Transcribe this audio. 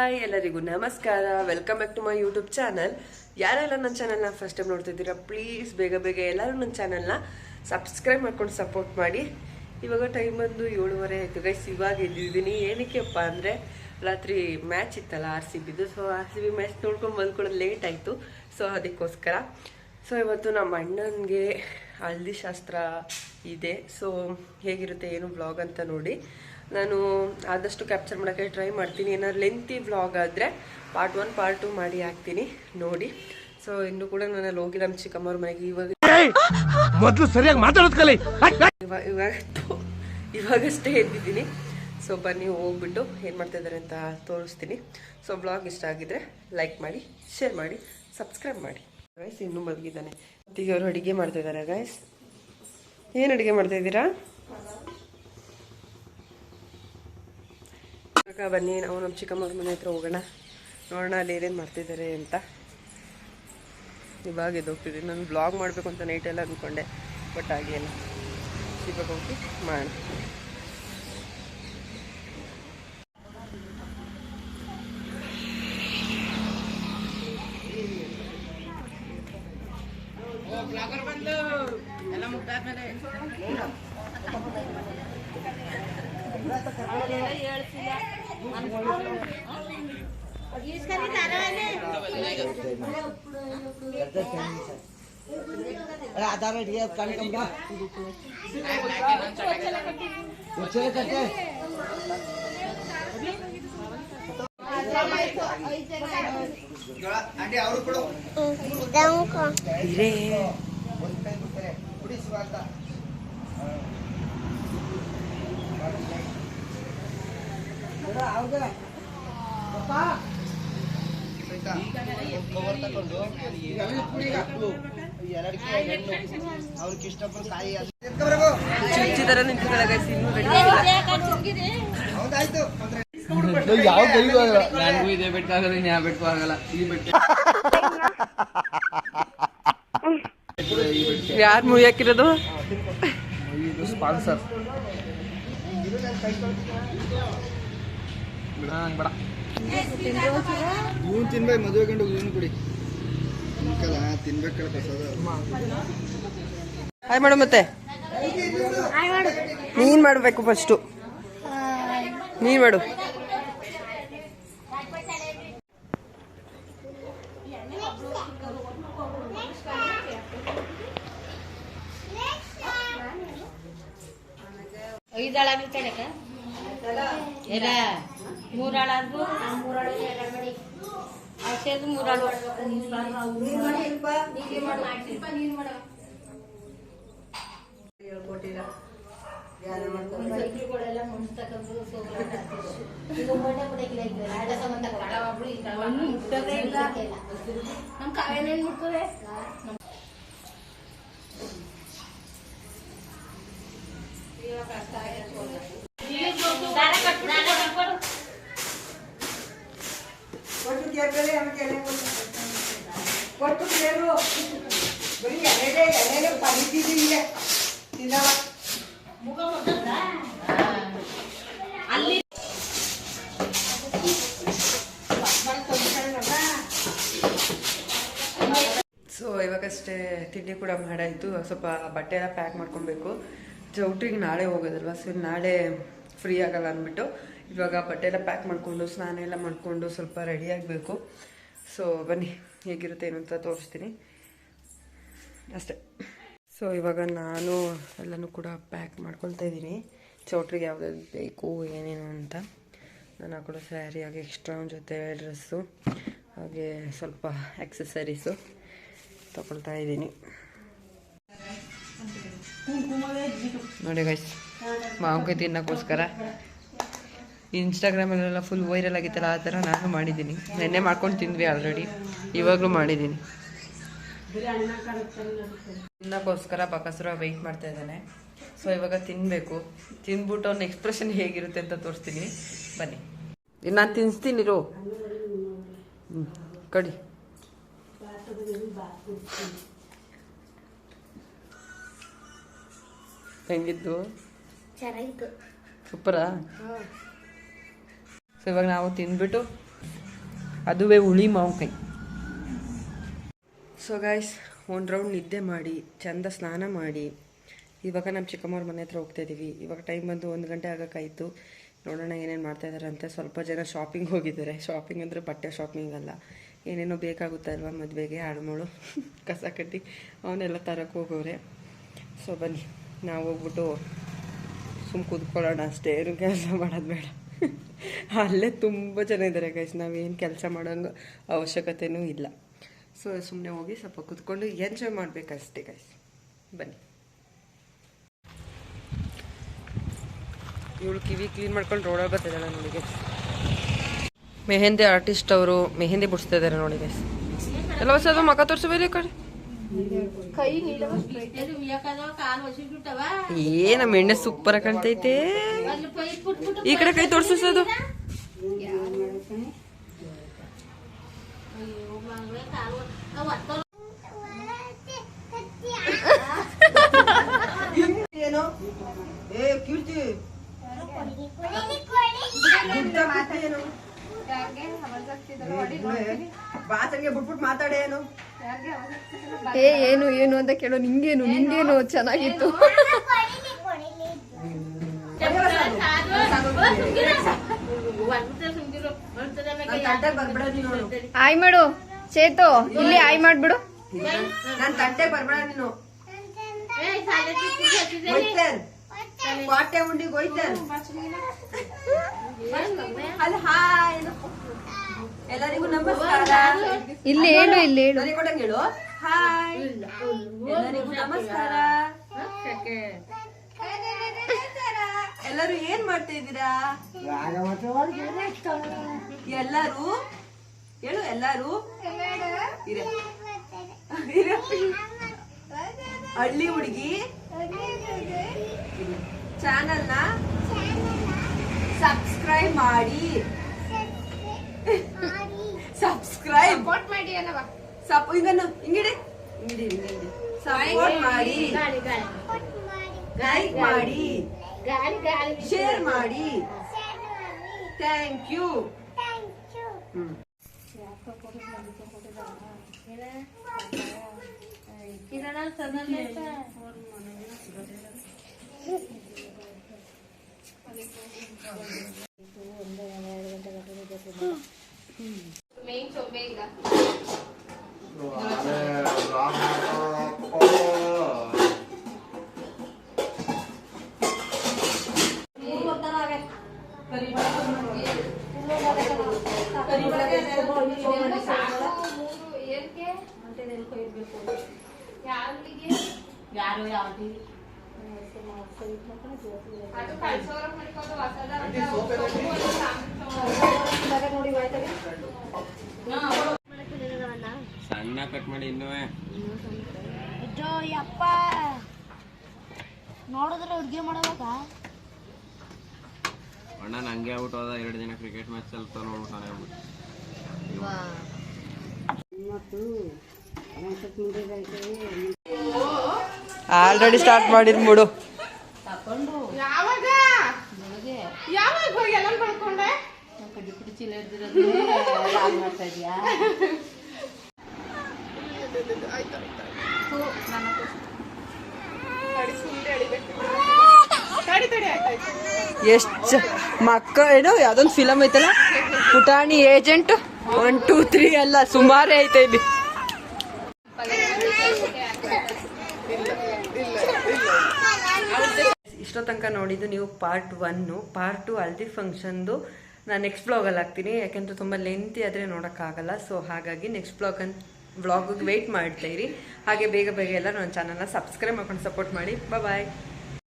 Hi ಎಲ್ಲರಿಗೂ ನಮಸ್ಕಾರ. Welcome back to my YouTube channel. ಯಾರೆಲ್ಲ ನನ್ನ ಚಾನಲ್ನ ಫಸ್ಟ್ ಟೈಮ್ ನೋಡ್ತಿದ್ದೀರಾ ಪ್ಲೀಸ್ ಬೇಗ ಬೇಗ ಎಲ್ಲರೂ ನನ್ನ ಚಾನಲ್ನ ಸಬ್ಸ್ಕ್ರೈಬ್ ಮಾಡ್ಕೊಂಡು ಸಪೋರ್ಟ್ ಮಾಡಿ. ಇವಾಗ ಟೈಮ್ ಬಂದು 7:30 ಆಯಿತು ಗೈಸ್. ಇವಾಗ ಎದ್ದಿದ್ದೀನಿ. ಏನಕ್ಕೆಪ್ಪ ಅಂದರೆ ರಾತ್ರಿ ಮ್ಯಾಚ್ ಇತ್ತಲ್ಲ RCBದು. ಸೊ RCB ಮ್ಯಾಚ್ ನೋಡ್ಕೊಂಡು ಬಂದ್ಕೊಡೋದು ಲೇಟ್ ಆಯಿತು. ಸೊ ಅದಕ್ಕೋಸ್ಕರ ಇವತ್ತು ನಮ್ಮ ಅಣ್ಣನಿಗೆ ಹಲ್ದಿ ಶಾಸ್ತ್ರ ಇದೆ. ಸೊ ಹೇಗಿರುತ್ತೆ ಏನು ವ್ಲಾಗ್ ಅಂತ ನೋಡಿ. ನಾನು ಆದಷ್ಟು ಕ್ಯಾಪ್ಚರ್ ಮಾಡೋಕ್ಕೆ ಟ್ರೈ ಮಾಡ್ತೀನಿ. ಏನಾದ್ರು ಲೆಂತಿ ವ್ಲಾಗ್ ಆದರೆ ಪಾರ್ಟ್ 1 ಪಾರ್ಟ್ 2 ಮಾಡಿ ಹಾಕ್ತೀನಿ ನೋಡಿ. ಸೊ ಇನ್ನು ಕೂಡ ನಾನು ಅಲ್ಲಿ ಹೋಗಿ ನಮ್ಮ ಚಿಕ್ಕಮ್ಮವ್ರ ಮನೆಗೆ ಮೊದಲು ಸರಿಯಾಗಿ ಮಾತಾಡೋದು ಕಲಿ ಇವಾಗಷ್ಟೇ ಎದ್ದಿದ್ದೀನಿ. ಸೊ ಬನ್ನಿ ಹೋಗ್ಬಿಟ್ಟು ಏನು ಮಾಡ್ತಾ ಇದ್ದಾರೆ ಅಂತ ತೋರಿಸ್ತೀನಿ. ಸೊ ವ್ಲಾಗ್ ಇಷ್ಟ ಆಗಿದ್ರೆ ಲೈಕ್ ಮಾಡಿ, ಶೇರ್ ಮಾಡಿ, ಸಬ್ಸ್ಕ್ರೈಬ್ ಮಾಡಿ. ಗೈಸ್ ಇನ್ನೂ ಮಲಗಿದ್ದಾನೆ. ಮತ್ತೀಗ ಅವರು ಅಡುಗೆ ಮಾಡ್ತಾ ಇದ್ದಾರೆ. ಗೈಸ್ ಏನು ಅಡುಗೆ ಮಾಡ್ತಾ ಇದ್ದೀರಾ? ಬನ್ನಿ ನಾವು ನಮ್ಮ ಚಿಕ್ಕಮ್ಮವ್ರ ಮನೆ ಹತ್ರ ಹೋಗೋಣ, ನೋಡೋಣ ಅಲ್ಲಿ ಏನೇನು ಮಾಡ್ತಿದ್ದಾರೆ ಅಂತ. ಇವಾಗ ಎದ್ದೋಗ್ತಿದ್ದೀನಿ. ನಾನು ಬ್ಲಾಗ್ ಮಾಡಬೇಕು ಅಂತ ನೈಟೆಲ್ಲ ಅಂದ್ಕೊಂಡೆ, ಬಟ್ ಆಗಿಲ್ಲ. ಇವಾಗ ಹೋಗಿ ಮಾಡೋಣ. ಎಲ್ಲ ಮುಗ್ದಾದ್ಮೇಲೆ ಚುಚ್ಚಿದರ ನಿಂತಿದ್ದಾಳೆ. ನನಗೂ ಇದೇ ಬೆಟ್ಕಾಗಲ್ಲ, ಇನ್ಯಾವ ಬೆಟ್ಕೂ ಆಗಲ್ಲ. ಈ ಬೆಟ್ಟ ಯಾರು ಮುಯ್ಯಾಕಿರೋದು? ಸ್ಪಾನ್ಸರ್. ಬೇಡ ಇವನು ತಿನ್ಬೇಕು, ಮದುವೆ ಗಂಡು ಇವನು ಕುಡಿ ತಿನ್ಬೇಕಲ್ಲ. ಹಾಯ್ ಮಾಡು. ಮತ್ತೆ ನೀನ್ ಮಾಡಬೇಕು ಫಸ್ಟು, ನೀನ್ ಮಾಡು. ಮೂರಾಳು ಸೊ ಇವಾಗಷ್ಟೇ ತಿಂಡಿ ಕೂಡ ಮಾಡಾಯಿತು. ಸ್ವಲ್ಪ ಬಟ್ಟೆ ಎಲ್ಲ ಪ್ಯಾಕ್ ಮಾಡ್ಕೊಬೇಕು. ಚೌಟ್ರಿಗೆ ನಾಳೆ ಹೋಗೋದಲ್ವ, ಸೊ ನಾಳೆ ಫ್ರೀ ಆಗಲ್ಲ ಅಂದ್ಬಿಟ್ಟು ಇವಾಗ ಬಟ್ಟೆ ಎಲ್ಲ ಪ್ಯಾಕ್ ಮಾಡಿಕೊಂಡು ಸ್ನಾನ ಎಲ್ಲ ಮಾಡಿಕೊಂಡು ಸ್ವಲ್ಪ ರೆಡಿ ಆಗಬೇಕು. ಸೊ ಬನ್ನಿ ಹೇಗಿರುತ್ತೆ ಏನು ಅಂತ ತೋರಿಸ್ತೀನಿ ಅಷ್ಟೇ. ಸೊ ಇವಾಗ ನಾನು ಎಲ್ಲನೂ ಕೂಡ ಪ್ಯಾಕ್ ಮಾಡ್ಕೊಳ್ತಾ ಇದ್ದೀನಿ. ಚೌಟ್ರಿಗೆ ಯಾವ್ದಾದ್ರು ಬೇಕು ಏನೇನು ಅಂತ. ನಾನು ಹಾಕೊಳ್ಳೋ ಸ್ಯಾರಿ, ಹಾಗೆ ಎಕ್ಸ್ಟ್ರಾ ಒಂದು ಜೊತೆ ಡ್ರೆಸ್ಸು, ಹಾಗೆ ಸ್ವಲ್ಪ ಆಕ್ಸೆಸರೀಸು ತಗೊಳ್ತಾ ಇದ್ದೀನಿ. ನೋಡಿ ಗೈಸ್, ಮಾವಿನಕಾಯಿ ತಿನ್ನೋಕ್ಕೋಸ್ಕರ ಇನ್ಸ್ಟಾಗ್ರಾಮಲ್ಲೆಲ್ಲ ಫುಲ್ ವೈರಲ್ ಆಗಿತ್ತಲ್ಲ, ಆ ಥರ ನಾನು ಮಾಡಿದ್ದೀನಿ. ನೆನ್ನೆ ಮಾಡ್ಕೊಂಡು ತಿಂದ್ವಿ ಆಲ್ರೆಡಿ, ಇವಾಗಲೂ ಮಾಡಿದ್ದೀನಿ. ತಿನ್ನೋಕ್ಕೋಸ್ಕರ ಬಕಸರ ವೆಯ್ಟ್ ಮಾಡ್ತಾ ಇದ್ದಾನೆ. ಸೊ ಇವಾಗ ತಿನ್ನಬೇಕು. ತಿಂದ್ಬಿಟ್ಟು ಅವ್ನ ಎಕ್ಸ್ಪ್ರೆಷನ್ ಹೇಗಿರುತ್ತೆ ಅಂತ ತೋರಿಸ್ತೀನಿ. ಬನ್ನಿ, ನಾನು ತಿನ್ನಿಸ್ತೀನಿ ರೋ ಕಡಿ. ಹೆಂಗಿದ್ದು? ಚೆನ್ನಾಗಿತ್ತು. ಸೂಪರಾ? ಸೊ ಇವಾಗ ನಾವು ತಿಂದ್ಬಿಟ್ಟು ಅದುವೇ ಹುಳಿ ಮಾವಿನಕಾಯಿ. ಸೊ ಗಾಯ್ಸ್, ಒಂದು ರೌಂಡ್ ನಿದ್ದೆ ಮಾಡಿ ಚೆಂದ ಸ್ನಾನ ಮಾಡಿ ಇವಾಗ ನಮ್ಮ ಚಿಕ್ಕಮ್ಮವ್ರ ಮನೆ ಹತ್ರ ಹೋಗ್ತಾ ಇದ್ದೀವಿ. ಇವಾಗ ಟೈಮ್ ಬಂದು 1 ಗಂಟೆ ಆಗೋಕ್ಕಾಯಿತು. ನೋಡೋಣ ಏನೇನು ಮಾಡ್ತಾಯಿದ್ದಾರೆ ಅಂತ. ಸ್ವಲ್ಪ ಜನ ಶಾಪಿಂಗ್ ಹೋಗಿದ್ದಾರೆ. ಶಾಪಿಂಗ್ ಅಂದರೆ ಬಟ್ಟೆ ಶಾಪಿಂಗ್ ಅಲ್ಲ, ಏನೇನೋ ಬೇಕಾಗುತ್ತೆ ಅಲ್ವಾ ಮದುವೆಗೆ, ಆಡುಮೋಳು ಕಸ ಕಟ್ಟಿ ಅವನ್ನೆಲ್ಲ ತರಕ್ಕೆ ಹೋಗೋರೆ. ಸೊ ಬನ್ನಿ, ನಾವು ಹೋಗ್ಬಿಟ್ಟು ಕೂತ್ಕೊಳ್ಳೋಣ ಅಷ್ಟೇ, ಏನು ಕೆಲಸ ಮಾಡೋದು ಬೇಡ. ಅಲ್ಲೇ ತುಂಬ ಜನ ಇದ್ದಾರೆ ಗೈಸ್, ನಾವೇನು ಕೆಲಸ ಮಾಡೋಂಗೆ ಅವಶ್ಯಕತೆಯೂ ಇಲ್ಲ. ಸೊ ಸುಮ್ಮನೆ ಹೋಗಿ ಸ್ವಲ್ಪ ಕೂತ್ಕೊಂಡು ಎಂಜಾಯ್ ಮಾಡಬೇಕಷ್ಟೇ ಗೈಸ್. ಬನ್ನಿ. ಇವಳು ಕಿವಿ ಕ್ಲೀನ್ ಮಾಡ್ಕೊಂಡು ರೋಡಲ್ಲಿ ಬರ್ತಿದ್ದಾಳೆ ನೋಡಿ ಗೈಸ್. ಮೆಹಂದಿ ಆರ್ಟಿಸ್ಟ್ ಅವರು ಮೆಹಂದಿ ಬಿಡಿಸ್ತಾ ಇದ್ದಾರೆ ನೋಡಿ ಗೈಸ್. ಎಲ್ಲ ಹೊಸದು ಮಕ ತೋರಿಸಬೇಡಿ ಕಡೆ. ನಮ್ಮ ಎಣ್ಣೆ ಸೂಪರ್ ಕಾಣ್ತೈತೆ. ಈ ಕಡೆ ಕೈ ತೋರಿಸೋದು. ಏನೋ ಕೀರ್ತಿ ಬಾತಂಗೆ ಬಿಟ್ಬಿಟ್ಟು ಮಾತಾಡೇನು ಏನು ಏನು ಅಂತ ಕೇಳೋ. ನಿಂಗೇನು ಚೆನ್ನಾಗಿತ್ತು. ಆಯ್ ಮಾಡು ಚೇತು, ಇಲ್ಲಿ ಆಯ್ ಮಾಡ್ಬಿಡು. ನನ್ ತಟ್ಟೆ ಬರ್ಬೇಡ ನೀನು. ಕೋಟೆ ಉಂಡಿಗೆ ಹೋಯ್ತಾರ ಅಲ್ಲಿ. ಹಾಯ್ ಎಲ್ಲರಿಗೂ ನಮಸ್ಕಾರ. ಇಲ್ಲಿ ಹೇಳು, ಇಲ್ಲಿ ಹೇಳು. ಹೇಳು ಹಾಯ್ ಎಲ್ಲರಿಗೂ ನಮಸ್ಕಾರ. ಎಲ್ಲರೂ ಏನ್ ಮಾಡ್ತಾ ಇದ್ದೀರಾ? ಎಲ್ಲರೂ ಹೇಳು. ಎಲ್ಲರೂ ಹಳ್ಳಿ ಹುಡುಗಿ ಚಾನಲ್ನ ಸಬ್ಸ್ಕ್ರೈಬ್ ಮಾಡಿ. ಸಬ್ಸ್ಕ್ರೈಬ್ ಮಾಡಿ ಹಿಂಗಿಡಿ ಸಪೋರ್ಟ್ ಮಾಡಿ, ಲೈಕ್ ಮಾಡಿ, ಶೇರ್ ಮಾಡಿ. Thank you. ಸಣ್ಣ ಕಟ್ ಮಾಡಿ ಇನ್ನೂ ಯಪ್ಪ ನೋಡಿದ್ರೆ ಅಡ್ಗೆ ಮಾಡೋವಾಗ ಅಣ್ಣ ನಂಗೆ ಆಗ್ಬಿಟ್ಟು ಹೋದ. 2 ದಿನ ಕ್ರಿಕೆಟ್ ಮ್ಯಾಚ್ ಸ್ವಲ್ಪ ನೋಡ್ಬಿಟ್ಟು ಆಲ್ರೆಡಿ ಸ್ಟಾರ್ಟ್ ಮಾಡಿದ್ ಮೂಡು. ಎಷ್ಟು ಮಕ್ಕ ಏನೋ ಯಾವ್ದೊಂದು ಫಿಲಮ್ ಐತಲ್ಲ, ಪುಟಾಣಿ ಏಜೆಂಟ್ 1 2 3 ಎಲ್ಲ ಸುಮಾರೇ ಐತೆ ಇಲ್ಲಿ. ಇಷ್ಟೋ ತನಕ ನೋಡಿದ್ದು ನೀವು ಪಾರ್ಟ್ 1. ಪಾರ್ಟ್ 2 ಹಲ್ದಿ ಫಂಕ್ಷನ್ದು ನಾನು ನೆಕ್ಸ್ಟ್ ಬ್ಲಾಗಲ್ಲಿ ಹಾಕ್ತೀನಿ, ಯಾಕೆಂದರೆ ತುಂಬ ಲೆಂತಿ ಆದರೆ ನೋಡೋಕ್ಕಾಗಲ್ಲ. ಸೊ ಹಾಗಾಗಿ ನೆಕ್ಸ್ಟ್ ವ್ಲಾಗಿಗೆ ವೆಯ್ಟ್ ಮಾಡ್ತಾಯಿರಿ. ಹಾಗೆ ಬೇಗ ಬೇಗ ಎಲ್ಲ ನನ್ನ ಚಾನಲ್ನ ಸಬ್ಸ್ಕ್ರೈಬ್ ಮಾಡ್ಕೊಂಡು ಸಪೋರ್ಟ್ ಮಾಡಿ. ಬಾಯ್.